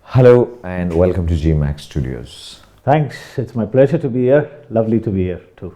Hello and welcome to GMAX Studios. Thanks. It's my pleasure to be here. Lovely to be here too.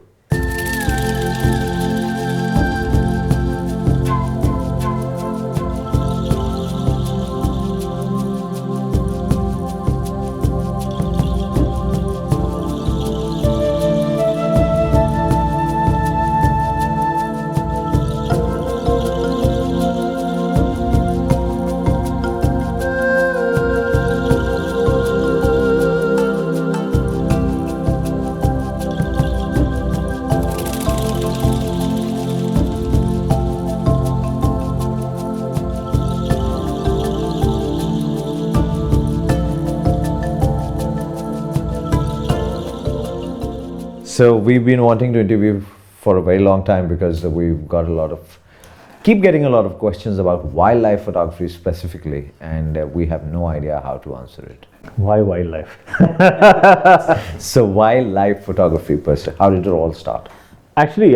So we've been wanting to interview for a very long time because we've got keep getting a lot of questions about wildlife photography specifically, and we have no idea how to answer it. Why wildlife? So wildlife photography per se, how did it all start? Actually,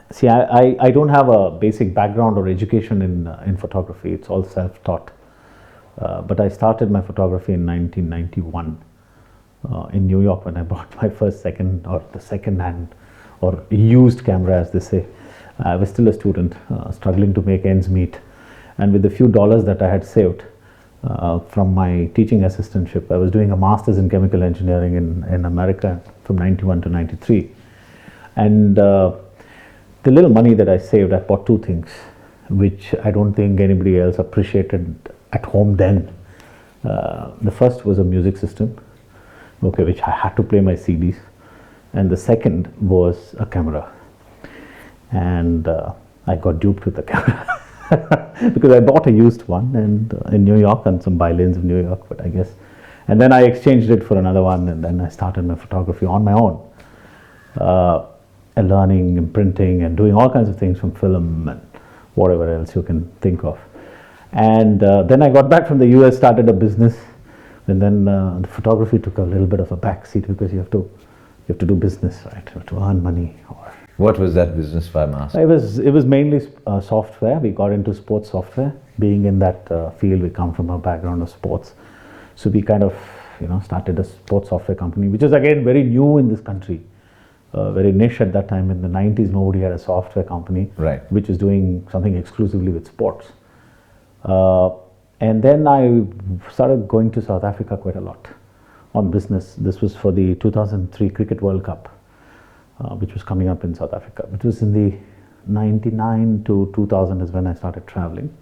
see, I don't have a basic background or education in photography. It's all self-taught. But I started my photography in 1991 in New York when I bought my first second-hand or used camera, as they say. I was still a student, struggling to make ends meet, and with the few dollars that I had saved from my teaching assistantship, I was doing a master's in chemical engineering in America from 91 to 93, and the little money that I saved, I bought two things which I don't think anybody else appreciated at home then. The first was a music system, which I had to play my CDs, and the second was a camera. And I got duped with the camera because I bought a used one and in New York, and some by-lanes of New York, but I guess. And then I exchanged it for another one, and then I started my photography on my own, learning and printing and doing all kinds of things from film and whatever else you can think of. And then I got back from the US, started a business, and then the photography took a little bit of a backseat because you have to do business, right? You have to earn money. What was that business, if I'm asking? It was mainly software. We got into sports software. Being in that field, we come from a background of sports, so we kind of started a sports software company, which is again very new in this country, very niche at that time. In the 90s, nobody had a software company, right, which was doing something exclusively with sports. And then I started going to South Africa quite a lot on business. This was for the 2003 Cricket World Cup, which was coming up in South Africa. It was in the 99 to 2000 is when I started traveling.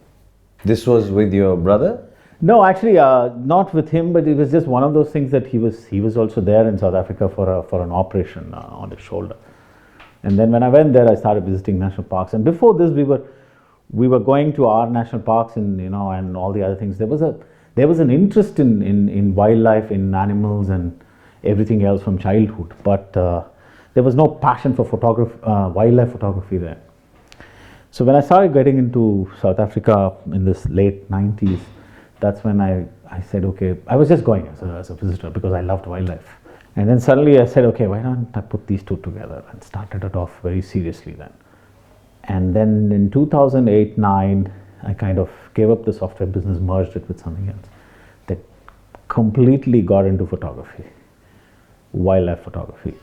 This was with your brother? No, actually, not with him, but it was just one of those things that he was also there in South Africa for an operation on his shoulder. And then when I went there, I started visiting national parks. And before this, we were going to our national parks and and all the other things. There was an interest in wildlife, in animals, and everything else from childhood, but there was no passion for wildlife photography there. So when I started getting into South Africa in this late 90s, that's when I said, okay, I was just going as a visitor because I loved wildlife. And then suddenly I said, okay, why don't I put these two together, and started it off very seriously then. And then in 2008-09, I kind of gave up the software business, merged it with something else that completely got into photography, wildlife photography.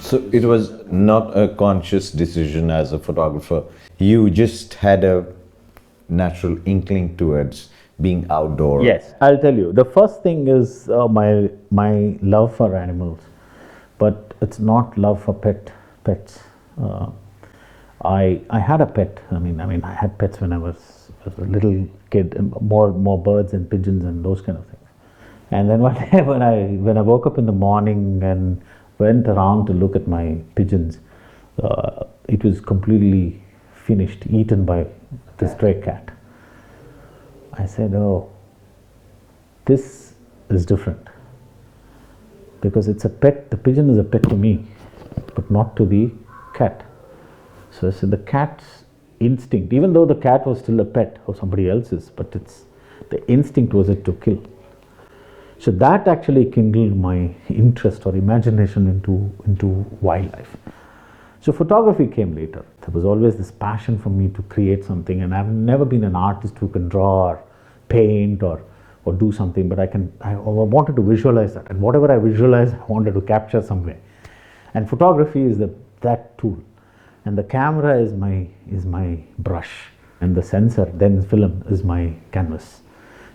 So it was not a conscious decision as a photographer. You just had a natural inkling towards being outdoor. Yes, I'll tell you. The first thing is my love for animals, but it's not love for pets. I had a pet. I mean, I had pets when I was a little kid. More birds and pigeons and those kind of things. And then one day when I woke up in the morning and went around to look at my pigeons, it was completely finished, eaten by the stray cat. I said, oh, this is different, because it's a pet. The pigeon is a pet to me, but not to the cat. So I said, the cat's instinct, even though the cat was still a pet of somebody else's, but the instinct was it to kill. So that actually kindled my interest or imagination into wildlife. So photography came later. There was always this passion for me to create something, and I've never been an artist who can draw or paint or do something, but I wanted to visualize that, and whatever I visualized, I wanted to capture somewhere. And photography is that tool, and the camera is my brush, and the sensor, then film, is my canvas.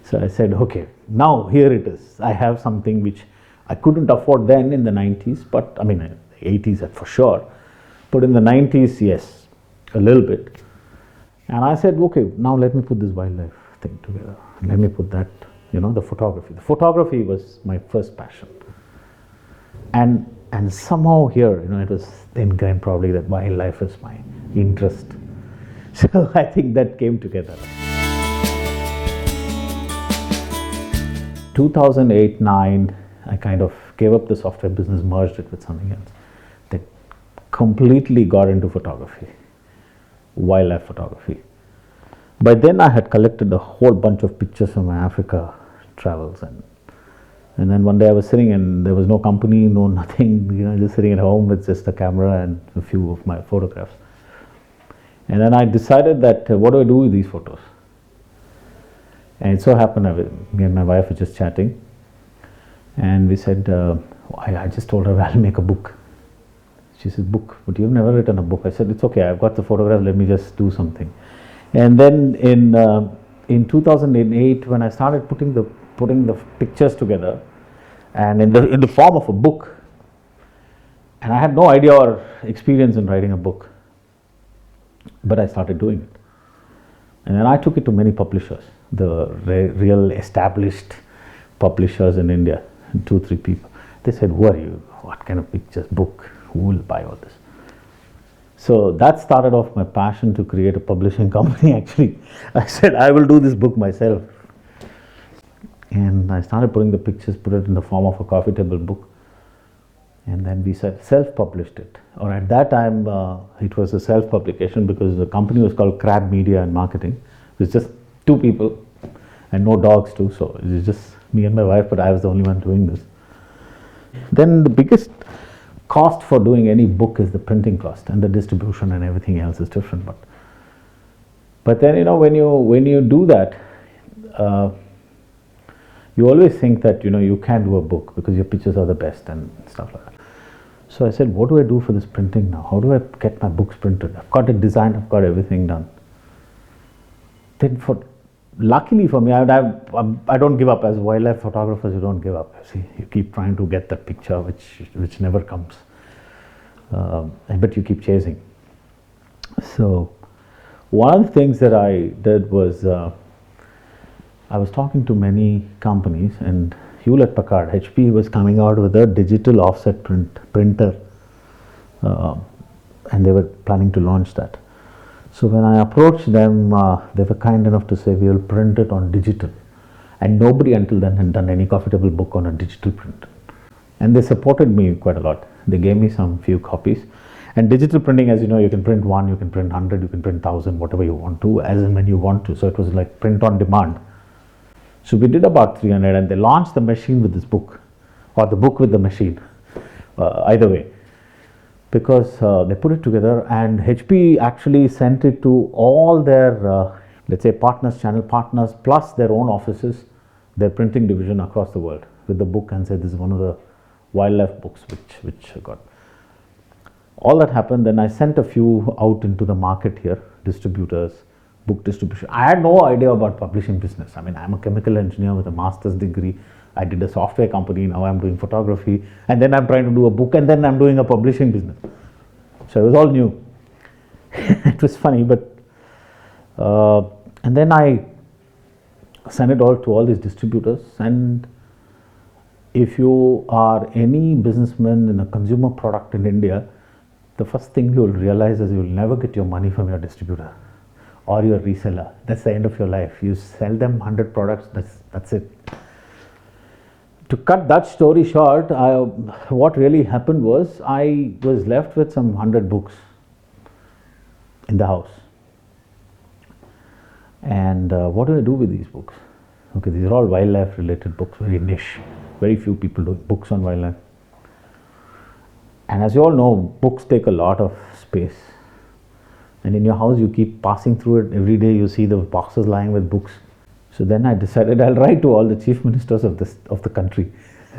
So I said, okay, now here it is. I have something which I couldn't afford then in the 90s, but I mean 80s for sure, but in the 90s, yes, a little bit. And I said, okay, now let me put this wildlife thing together. Let me put that, the photography. The photography was my first passion. And somehow here, it was ingrained probably that wildlife is my interest. So I think that came together. 2008-9, I kind of gave up the software business, merged it with something else. That completely got into photography, wildlife photography. By then I had collected a whole bunch of pictures from my Africa travels, and then one day I was sitting and there was no company, no nothing, just sitting at home with just a camera and a few of my photographs. And then I decided that what do I do with these photos? And it so happened, me and my wife were just chatting, and we said, I just told her, I'll make a book. She said, book? But you've never written a book. I said, it's okay, I've got the photographs, let me just do something. And then in 2008, when I started putting the pictures together, and in the form of a book, and I had no idea or experience in writing a book, but I started doing it. And then I took it to many publishers, the real established publishers in India, 2-3 people. They said, who are you? What kind of pictures, book? Who will buy all this? So that started off my passion to create a publishing company. Actually, I said, I will do this book myself. And I started putting the pictures, put it in the form of a coffee table book. And then we self-published it. Or at that time, it was a self-publication because the company was called Cradle Media and Marketing. It was just 2 people and no dogs too. So it was just me and my wife, but I was the only one doing this. Then the biggest cost for doing any book is the printing cost, and the distribution and everything else is different. But then when you do that, you always think that you can't do a book because your pictures are the best and stuff like that. So I said, what do I do for this printing now? How do I get my books printed? I've got it designed, I've got everything done. Then luckily for me, I don't give up. As wildlife photographers, you don't give up. See, you keep trying to get that picture which never comes, but you keep chasing. So one of the things that I did was I was talking to many companies, and Hewlett-Packard, HP, was coming out with a digital offset printer, and they were planning to launch that. So when I approached them, they were kind enough to say, we will print it on digital. And nobody until then had done any coffee table book on a digital print. And they supported me quite a lot. They gave me some few copies. And digital printing, as you know, you can print 1, you can print 100, you can print 1,000, whatever you want to, as and when you want to. So it was like print on demand. So we did about 300, and they launched the machine with this book, or the book with the machine, either way. Because they put it together, and HP actually sent it to all their, let's say, partners, channel partners, plus their own offices, their printing division across the world, with the book, and said this is one of the wildlife books which I got. All that happened, then I sent a few out into the market here, distributors, book distribution. I had no idea about publishing business. I mean, I'm a chemical engineer with a master's degree. I did a software company, now I'm doing photography, and then I'm trying to do a book, and then I'm doing a publishing business. So it was all new. It was funny, but and then I sent it all to all these distributors. And if you are any businessman in a consumer product in India, the first thing you will realize is you will never get your money from your distributor or your reseller. That's the end of your life. You sell them 100 products, that's it. To cut that story short, what really happened was I was left with some 100 books in the house. And what do I do with these books? Okay, these are all wildlife related books, very niche. Very few people do books on wildlife. And as you all know, books take a lot of space. And in your house, you keep passing through it. Every day you see the boxes lying with books. So then I decided I'll write to all the chief ministers of the country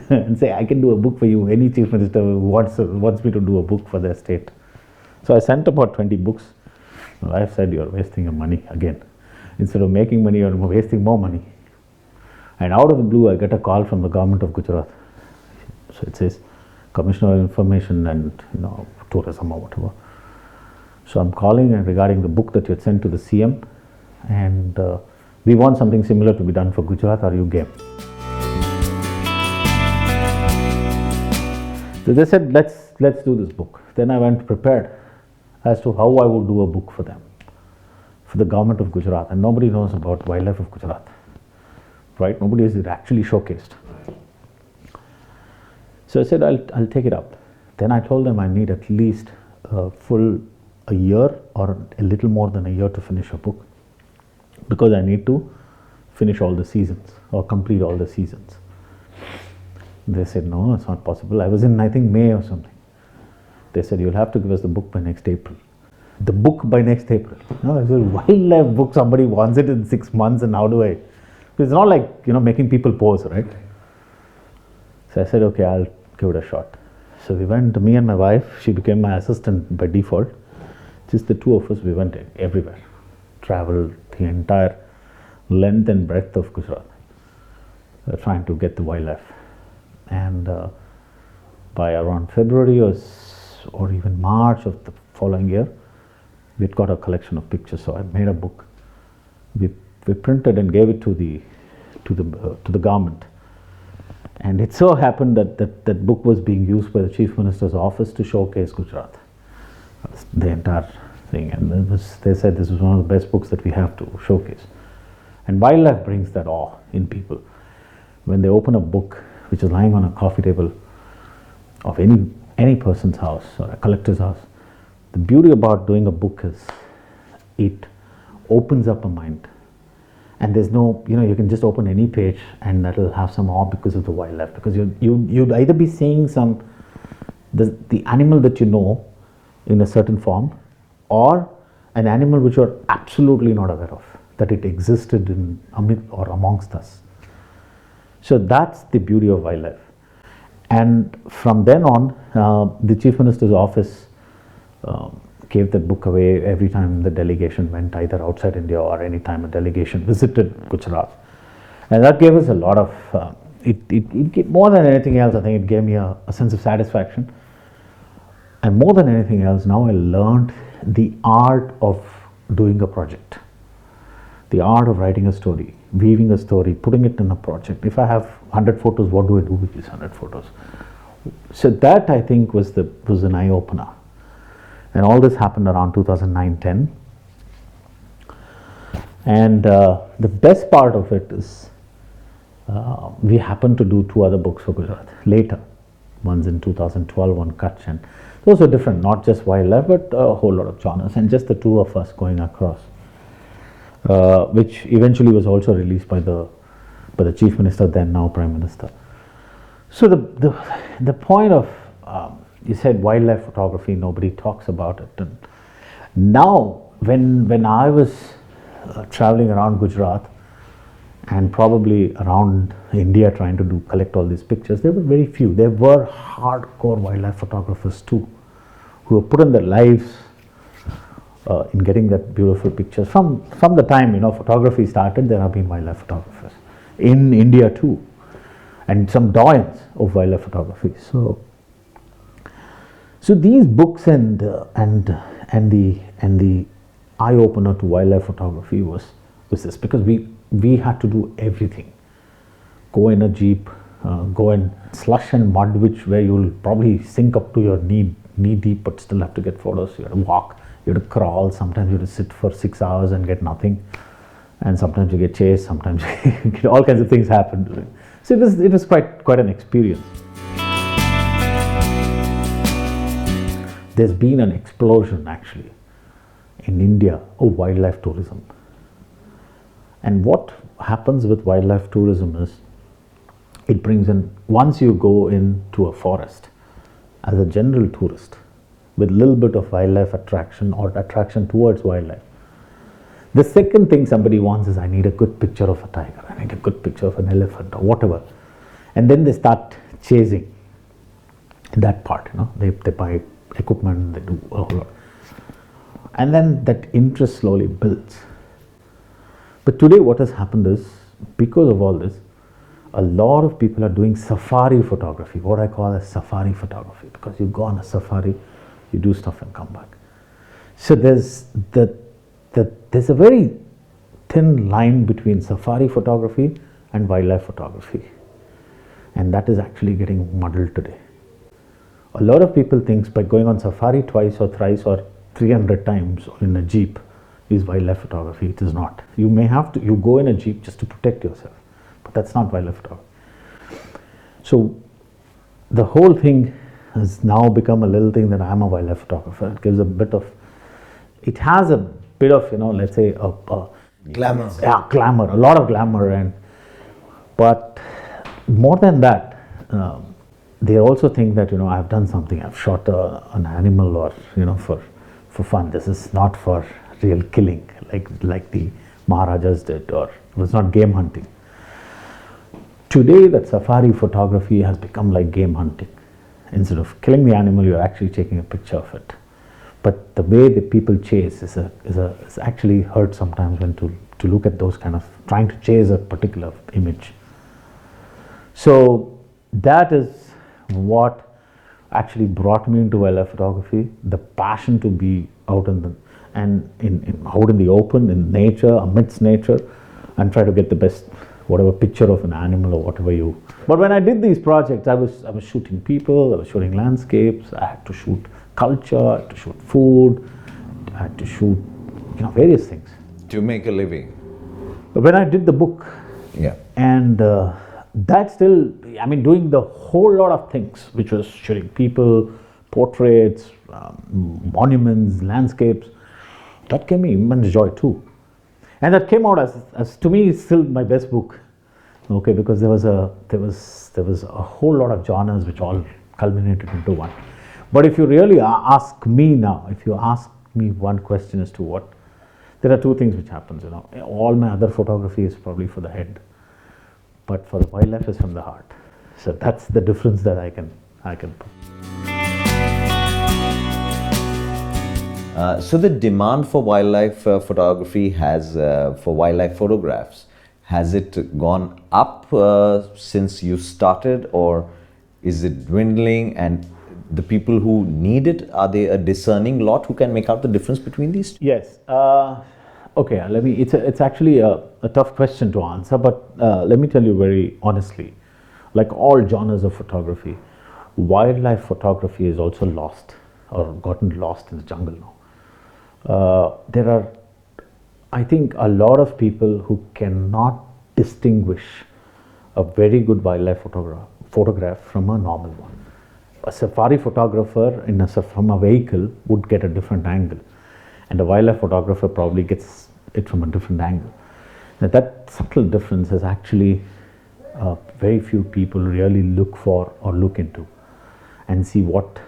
and say, I can do a book for you. Any chief minister who wants me to do a book for their state. So I sent about 20 books. My wife said, you're wasting your money again. Instead of making money, you're wasting more money. And out of the blue, I get a call from the government of Gujarat. So it says, Commissioner of Information and Tourism or whatever. So I'm calling regarding the book that you had sent to the CM, and we want something similar to be done for Gujarat. Are you game? So they said, let's do this book. Then I went prepared as to how I would do a book for them, for the government of Gujarat, and nobody knows about wildlife of Gujarat, right? Nobody is actually showcased. So I said, I'll take it up. Then I told them I need at least a year or a little more than a year to finish a book, because I need to finish all the seasons or complete all the seasons. They said, no, it's not possible. I was in, I think, May or something. They said, you'll have to give us the book by next April. The book by next April. No, I said, wildlife book, somebody wants it in 6 months, and how do I? It's not like, making people pose, right? So I said, okay, I'll give it a shot. So we went, me and my wife, she became my assistant by default. Just the two of us, we went everywhere. Traveled the entire length and breadth of Gujarat, trying to get the wildlife. And by around February or even March of the following year, we'd got a collection of pictures. So I made a book. We printed and gave it to the government. And it so happened that book was being used by the Chief Minister's office to showcase Gujarat, the entire thing. And they said this was one of the best books that we have to showcase. And wildlife brings that awe in people. When they open a book which is lying on a coffee table of any person's house or a collector's house, the beauty about doing a book is it opens up a mind. And there's no, you can just open any page and that'll have some awe because of the wildlife. Because you'd either be seeing the animal that you know in a certain form, or an animal which you're absolutely not aware of, that it existed or amongst us. So that's the beauty of wildlife. And from then on, the Chief Minister's office gave that book away every time the delegation went either outside India or any time a delegation visited Gujarat. And that gave us a lot of, it more than anything else, I think it gave me a sense of satisfaction. And more than anything else, now I learned the art of doing a project, the art of writing a story, weaving a story, putting it in a project. If I have 100 photos, what do I do with these 100 photos? So that, I think, was an eye-opener. And all this happened around 2009-10. And the best part of it is we happened to do 2 other books for Gujarat later. One's in 2012, one Kutch. And those were different, not just wildlife, but a whole lot of genres. And just the 2 of us going across, which eventually was also released by the Chief Minister, then now Prime Minister. So the point of, you said wildlife photography, nobody talks about it. And now, when I was traveling around Gujarat and probably around India trying to collect all these pictures, there were very few. There were hardcore wildlife photographers too, who have put in their lives in getting that beautiful pictures. From the time photography started, there have been wildlife photographers in India too, and some doyens of wildlife photography. So these books and the eye opener to wildlife photography was this, because we had to do everything. Go in a jeep, go in slush and mud, where you'll probably sink up to your knee deep, but still have to get photos. You have to walk, you have to crawl. Sometimes you have to sit for 6 hours and get nothing, and sometimes you get chased. Sometimes you get all kinds of things happen. So it was quite an experience. There's been an explosion actually in India of wildlife tourism. And what happens with wildlife tourism is it brings in, once you go into a forest as a general tourist, with a little bit of wildlife attraction or attraction towards wildlife. The second thing somebody wants is, I need a good picture of a tiger, I need a good picture of an elephant or whatever. And then they start chasing that part, They buy equipment, they do a whole lot. And then that interest slowly builds. But today what has happened is, because of all this, a lot of people are doing safari photography, what I call as safari photography, because you go on a safari, you do stuff and come back. So there's a very thin line between safari photography and wildlife photography. And that is actually getting muddled today. A lot of people think by going on safari twice or thrice or 300 times in a jeep is wildlife photography. It is not. You may have to, you go in a jeep just to protect yourself, but that's not wildlife photography. So the whole thing has now become a little thing that I'm a wildlife photographer. It gives a bit of, it has a bit of, let's say a glamour. Yeah, glamour, a lot of glamour, but more than that, they also think that I've done something. I've shot an animal, or for fun. This is not for real killing, like the Maharajas did, or it was not game hunting. Today, that safari photography has become like game hunting. Instead of killing the animal, you're actually taking a picture of it. But the way that people chase is actually hurt sometimes when to look at those kind of trying to chase a particular image. So that is what actually brought me into wildlife photography, the passion to be out in the open, in nature, amidst nature, and try to get the best whatever picture of an animal or whatever you. But when I did these projects, I was shooting people, I was shooting landscapes, I had to shoot culture, I had to shoot food, I had to shoot various things. To make a living. But when I did the book, yeah, and that still, doing the whole lot of things, which was shooting people, portraits, monuments, landscapes, that gave me immense joy too. And that came out as to me still my best book, okay, because there was a whole lot of genres which all culminated into one. But if you really ask me now, if you ask me one question as to what, there are two things which happens, all my other photography is probably for the head, but for the wildlife is from the heart. So that's the difference that I can put. So the demand for wildlife photography for wildlife photographs, has it gone up since you started, or is it dwindling? And the people who need it, are they a discerning lot who can make out the difference between these two? Yes. Okay. It's actually a tough question to answer, but let me tell you very honestly, like all genres of photography, wildlife photography is also lost or gotten lost in the jungle now. There are, I think, a lot of people who cannot distinguish a very good wildlife photograph from a normal one. A safari photographer from a vehicle would get a different angle, and a wildlife photographer probably gets it from a different angle. Now that subtle difference is actually very few people really look for or look into and see what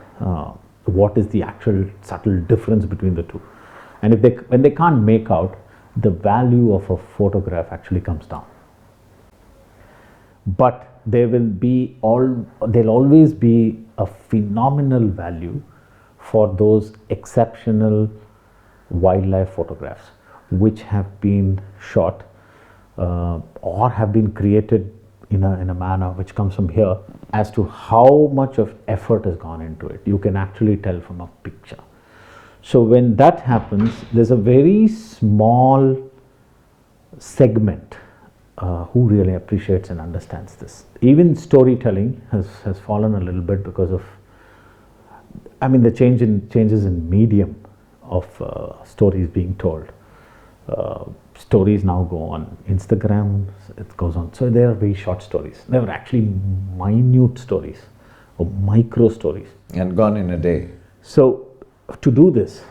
is the actual subtle difference between the two. And when they can't make out, the value of a photograph actually comes down. But there'll always be a phenomenal value for those exceptional wildlife photographs which have been shot or have been created in a manner which comes from here, as to how much of effort has gone into it. You can actually tell from a picture. So when that happens, there's a very small segment who really appreciates and understands this. Even storytelling has fallen a little bit because of, the changes in medium of stories being told. Stories now go on Instagram, it goes on. So there are very short stories. There are actually minute stories or micro stories. And gone in a day. So to do this,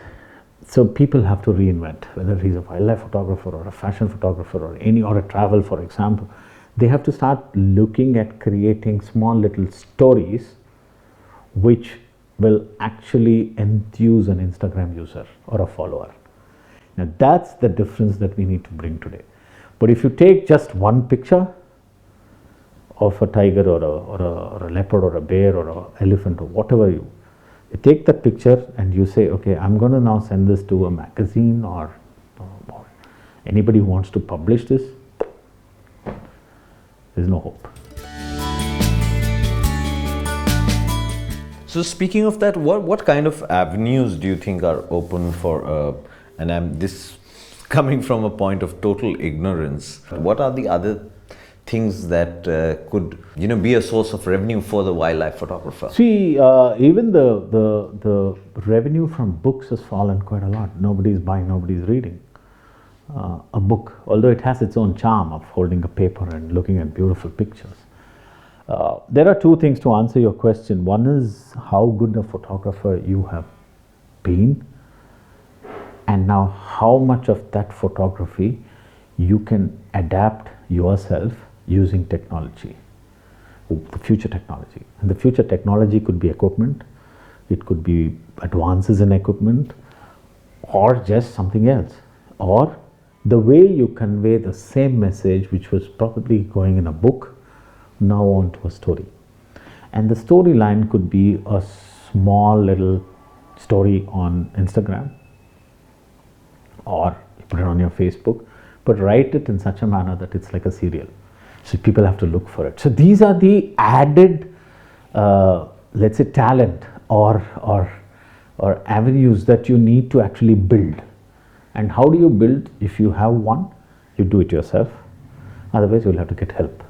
so people have to reinvent, whether he's a wildlife photographer or a fashion photographer or a travel, for example, they have to start looking at creating small little stories which will actually enthuse an Instagram user or a follower. Now that's the difference that we need to bring today. But if you take just one picture of a tiger or a leopard or a bear or an elephant or whatever, you take that picture and you say, okay, I'm going to now send this to a magazine or anybody who wants to publish this, there's no hope. So speaking of that, what kind of avenues do you think are open for, and I'm this coming from a point of total ignorance, what are the other things that could be a source of revenue for the wildlife photographer? See, even the revenue from books has fallen quite a lot. Nobody's buying, nobody's reading a book, although it has its own charm of holding a paper and looking at beautiful pictures. There are two things to answer your question. One is how good a photographer you have been, and now how much of that photography you can adapt yourself using technology, the future technology. And the future technology could be equipment, it could be advances in equipment, or just something else, or the way you convey the same message which was probably going in a book now onto a story. And the storyline could be a small little story on Instagram, or you put it on your Facebook, but write it in such a manner that it's like a serial. So people have to look for it. So these are the added, let's say, talent or avenues that you need to actually build. And how do you build? If you have one, you do it yourself. Otherwise, you'll have to get help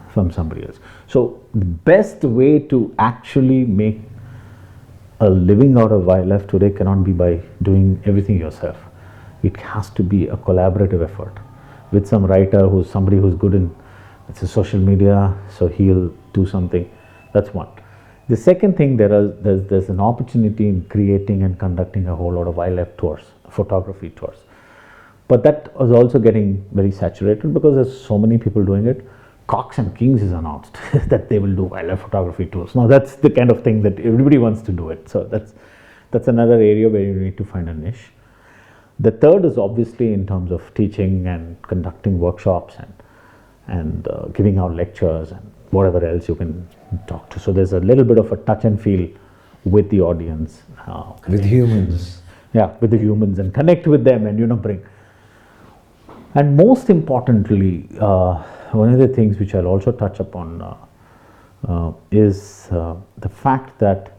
from somebody else. So the best way to actually make a living out of wildlife today cannot be by doing everything yourself. It has to be a collaborative effort with some writer who's somebody who's good in social media, so he'll do something. That's one. The second thing, there's an opportunity in creating and conducting a whole lot of wildlife tours, photography tours. But that is also getting very saturated because there's so many people doing it. Cox and Kings is announced that they will do wildlife photography tours. Now that's the kind of thing that everybody wants to do it. So that's another area where you need to find a niche. The third is obviously in terms of teaching and conducting workshops and giving out lectures and whatever else you can talk to. So there's a little bit of a touch and feel with the audience. With humans. Yeah, with the humans, and connect with them and bring. And most importantly, one of the things which I'll also touch upon is the fact that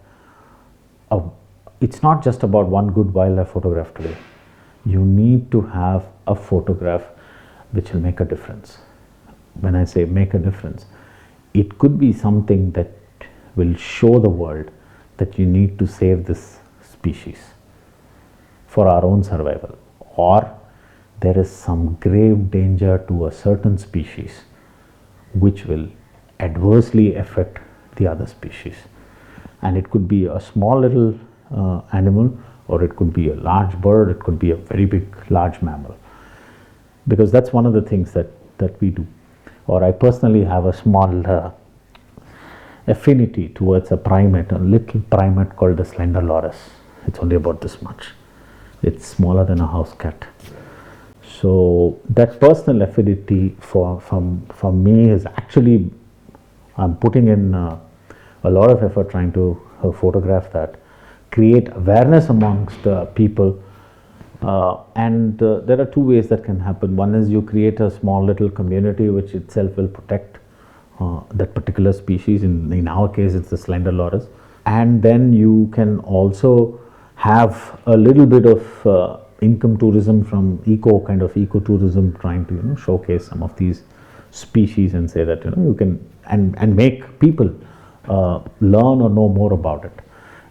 it's not just about one good wildlife photograph today. You need to have a photograph which will make a difference. When I say make a difference, it could be something that will show the world that you need to save this species for our own survival, or there is some grave danger to a certain species which will adversely affect the other species. And it could be a small little animal, or it could be a large bird, it could be a very big, large mammal. Because that's one of the things that we do. Or I personally have a small affinity towards a primate, a little primate called the slender loris. It's only about this much. It's smaller than a house cat. So that personal affinity for me is actually, I'm putting in a lot of effort trying to photograph that, create awareness amongst people. And there are two ways that can happen. One is you create a small little community which itself will protect that particular species. In our case, it's the slender loris. And then you can also have a little bit of income tourism from ecotourism, trying to showcase some of these species and say that you can and make people learn or know more about it.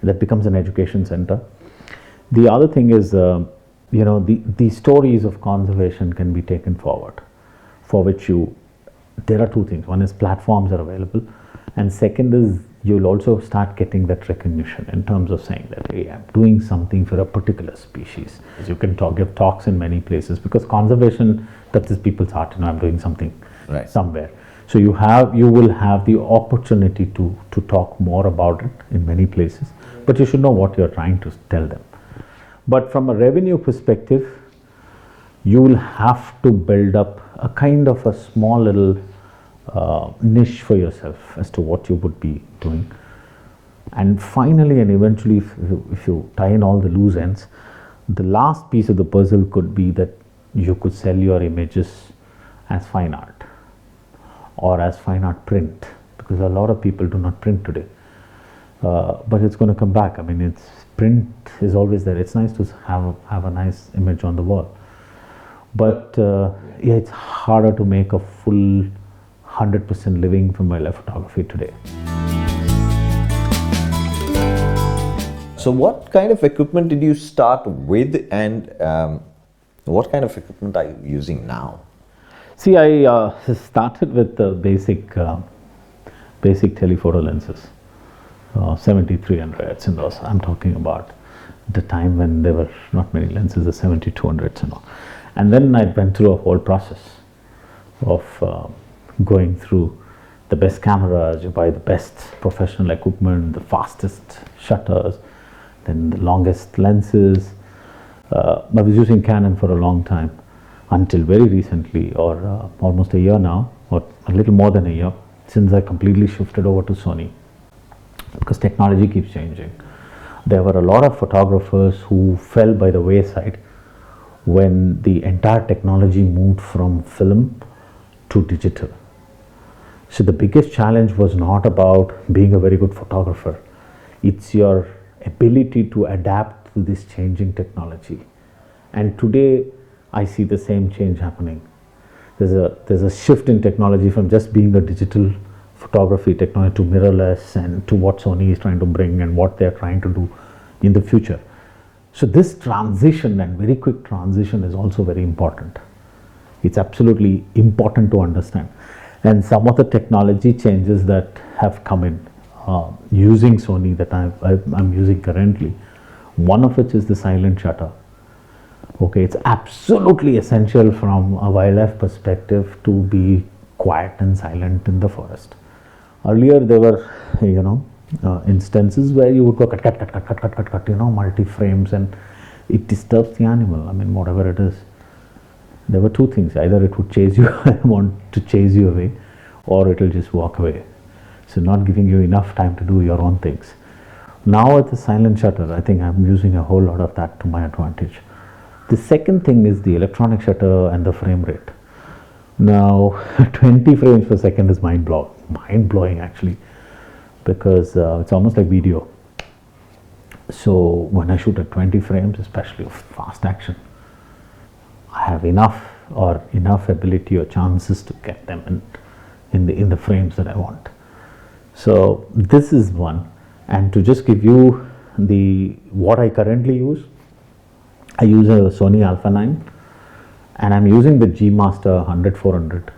That becomes an education center. The other thing is the stories of conservation can be taken forward, for which there are two things. One is platforms are available, and second is you'll also start getting that recognition in terms of saying that, hey, I'm doing something for a particular species. You can give talks in many places, because conservation, that is people's heart, I'm doing something somewhere. So you will have the opportunity to talk more about it in many places, but you should know what you're trying to tell them. But from a revenue perspective, you will have to build up a kind of a small little niche for yourself as to what you would be doing. And finally and eventually, if you tie in all the loose ends, the last piece of the puzzle could be that you could sell your images as fine art or as fine art print, because a lot of people do not print today. But it's going to come back. I mean, it's print is always there. It's nice to have a nice image on the wall. But yeah, it's harder to make a full 100% living from wildlife photography today. So what kind of equipment did you start with, and what kind of equipment are you using now? See, I started with the basic telephoto lenses, 70-300s and those. I'm talking about the time when there were not many lenses, the 70-200s and all. And then I went through a whole process of going through the best cameras. You buy the best professional equipment, the fastest shutters, then the longest lenses. I was using Canon for a long time, until very recently, or almost a year now, or a little more than a year, since I completely shifted over to Sony, because technology keeps changing. There were a lot of photographers who fell by the wayside when the entire technology moved from film to digital. So the biggest challenge was not about being a very good photographer. It's your ability to adapt to this changing technology. And today I see the same change happening. There's a shift in technology from just being a digital photography technology to mirrorless, and to what Sony is trying to bring and what they're trying to do in the future. So this transition, and very quick transition, is also very important. It's absolutely important to understand. And some of the technology changes that have come in using Sony that I'm using currently, one of which is the silent shutter. Okay, it's absolutely essential from a wildlife perspective to be quiet and silent in the forest. Earlier there were, instances where you would go cut, multi frames, and it disturbs the animal. I mean, whatever it is. There were two things: either it would chase you, want to chase you away, or it will just walk away. So not giving you enough time to do your own things. Now with the silent shutter, I think I'm using a whole lot of that to my advantage. The second thing is the electronic shutter and the frame rate. Now 20 frames per second is mind-blowing actually, because it's almost like video. So when I shoot at 20 frames, especially of fast action, I have enough ability or chances to get them in the frames that I want. So this is one. And to just give you what I currently use, I use a Sony Alpha 9, and I'm using the G Master 100-400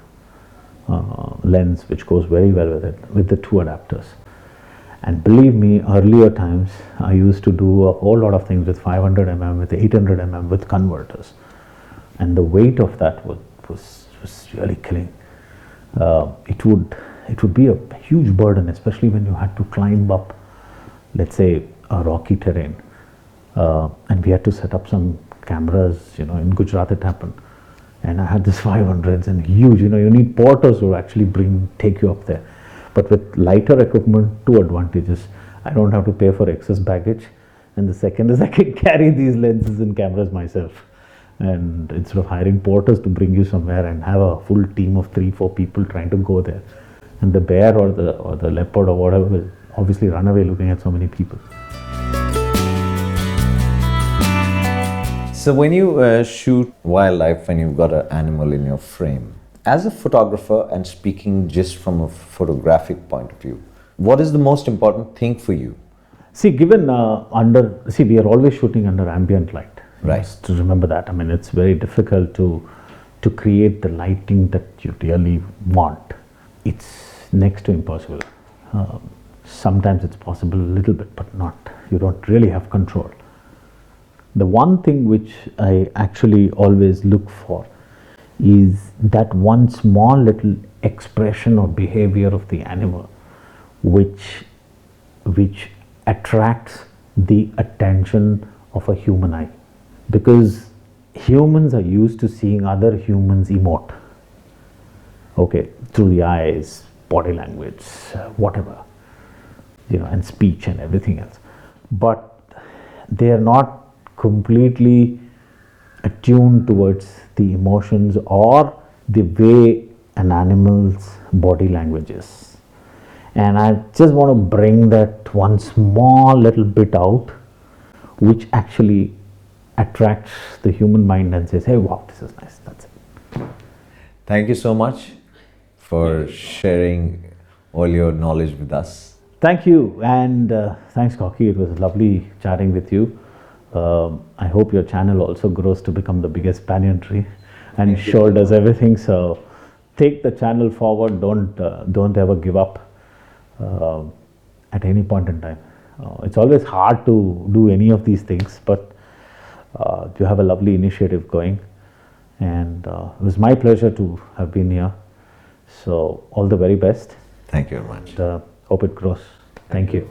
lens, which goes very well with it, with the two adapters. And believe me, earlier times I used to do a whole lot of things with 500mm, with 800mm, with converters, and the weight of that was really killing. It would be a huge burden, especially when you had to climb up, let's say, a rocky terrain, and we had to set up some cameras. In Gujarat it happened, and I had this 500s and huge. You need porters who actually take you up there. But with lighter equipment, two advantages: I don't have to pay for excess baggage, and the second is I can carry these lenses and cameras myself. And instead of hiring porters to bring you somewhere and have a full team of 3-4 people trying to go there, and the bear or the leopard or whatever will obviously run away looking at so many people. So when you shoot wildlife, when you've got an animal in your frame, as a photographer, and speaking just from a photographic point of view, what is the most important thing for you? See, we are always shooting under ambient light. Right. Just to remember that. I mean, it's very difficult to create the lighting that you really want. It's next to impossible. Sometimes it's possible a little bit, but not. You don't really have control. The one thing which I actually always look for is that one small little expression or behavior of the animal which attracts the attention of a human eye, because humans are used to seeing other humans emote, okay, through the eyes, body language, whatever, and speech and everything else, but they are not completely attuned towards the emotions or the way an animal's body language is. And I just want to bring that one small little bit out, which actually attracts the human mind and says, hey, wow, this is nice. That's it. Thank you so much for sharing all your knowledge with us. Thank you, and thanks, Gorky. It was lovely chatting with you. I hope your channel also grows to become the biggest banyan tree and shoulders everything. So take the channel forward. Don't ever give up at any point in time. It's always hard to do any of these things, but you have a lovely initiative going, and it was my pleasure to have been here. So all the very best. Thank you very much. Hope it grows. Thank you.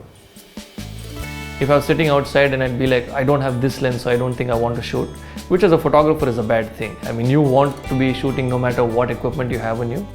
If I was sitting outside and I'd be like, I don't have this lens, so I don't think I want to shoot, which as a photographer is a bad thing. I mean, you want to be shooting no matter what equipment you have on you.